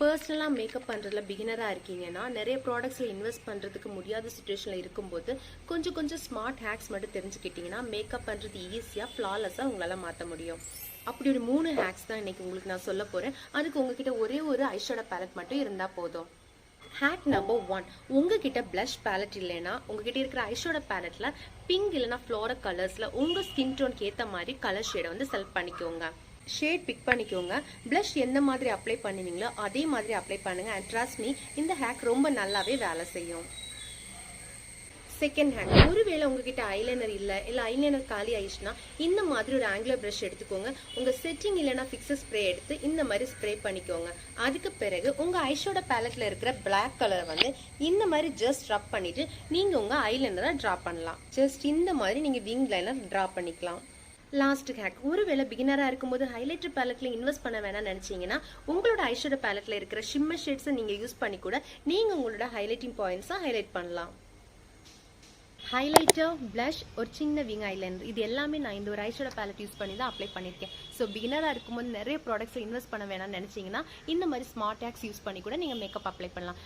பர்சனலாக மேக்கப் பண்ணுறதுல பிகினராக இருக்கீங்கன்னா நிறைய ப்ராடக்ட்ஸில் இன்வெஸ்ட் பண்ணுறதுக்கு முடியாத சுச்சுவேஷனில் இருக்கும்போது கொஞ்சம் ஸ்மார்ட் ஹேக்ஸ் மட்டும் தெரிஞ்சுக்கிட்டிங்கன்னா மேக்கப் பண்ணுறது ஈஸியாக ஃப்ளாலெஸ்ஸாக உங்களால் மாற்ற முடியும். அப்படி ஒரு 3 ஹேக்ஸ் தான் இன்னைக்கு உங்களுக்கு நான் சொல்ல போகிறேன். அதுக்கு உங்ககிட்ட ஒரே ஒரு ஐஷேடோ பேலட் மட்டும் இருந்தால் போதும். ஹேக் நம்பர் 1, உங்ககிட்ட பிளஷ் பேலட் இல்லைன்னா உங்ககிட்ட இருக்கிற ஐஷேடோ பேலட்ல பிங்க் இல்லைன்னா ஃப்ளோரல் கலர்ஸ்ல உங்க ஸ்கின் டோனுக்கு ஏற்ற மாதிரி கலர் ஷேடை வந்து செலக்ட் பண்ணிக்கோங்க. ஷேட் பிக் பண்ணிக்கோங்க. பிளஷ் எந்த மாதிரி அப்ளை பண்ணுவீங்களோ அதே மாதிரி அப்ளை பண்ணுங்க. அண்ட் ட்ரஸ்ட் மீ, இந்த ஹேக் ரொம்ப நல்லாவே வேலை செய்யும். செகண்ட் ஹேக், ஒருவேளை உங்ககிட்ட ஐலைனர் இல்ல ஐலைனர் காலி ஆயிடுச்சுன்னா இந்த மாதிரி ஒரு ஆங்குலர் பிரஷ் எடுத்துக்கோங்க. உங்க செட்டிங் இல்லைன்னா ஃபிக்ஸர் ஸ்ப்ரே எடுத்து இந்த மாதிரி ஸ்ப்ரே பண்ணிக்கோங்க. அதுக்கு பிறகு உங்க ஐஷேடோ பேலட்ல இருக்கிற பிளாக் கலர் வந்து இந்த மாதிரி ஜஸ்ட் ரப் பண்ணிட்டு நீங்க உங்க ஐலைனரை டிரா பண்ணலாம். ஜஸ்ட் இந்த மாதிரி நீங்க விங் லைனர் டிரா பண்ணிக்கலாம். லாஸ்ட் ஹேக், ஒருவேளை பிகினரா இருக்கும்போது ஹைலைட்டர் பேலட்ல இன்வெஸ்ட் பண்ண வேணாம் நினைச்சீங்கன்னா உங்களோட ஐஷேடோ பேலட்ல இருக்கிற ஷிம்மர் ஷேட்ஸை நீங்க யூஸ் பண்ணி கூட நீங்க உங்களோட ஹைலைட்டிங் பாயிண்ட்ஸை ஹைலைட் பண்ணலாம். ஹைலைட்டர், பிளஷ், ஒரு சின்ன விங் ஐலைனர், இது எல்லாமே நான் இந்த ஒரு ஐஷேடோ பேலட் யூஸ் பண்ணி தான் அப்ளை பண்ணியிருக்கேன். ஸோ பிகினராக இருக்கும்போது நிறைய ப்ராடக்ட்ஸ் இன்வெஸ்ட் பண்ண வேணாம்னு நினைச்சீங்கன்னா இந்த மாதிரி ஸ்மார்ட் ஹேக்ஸ் யூஸ் பண்ணி கூட நீங்கள் மேக்கப் அப்ளை பண்ணலாம்.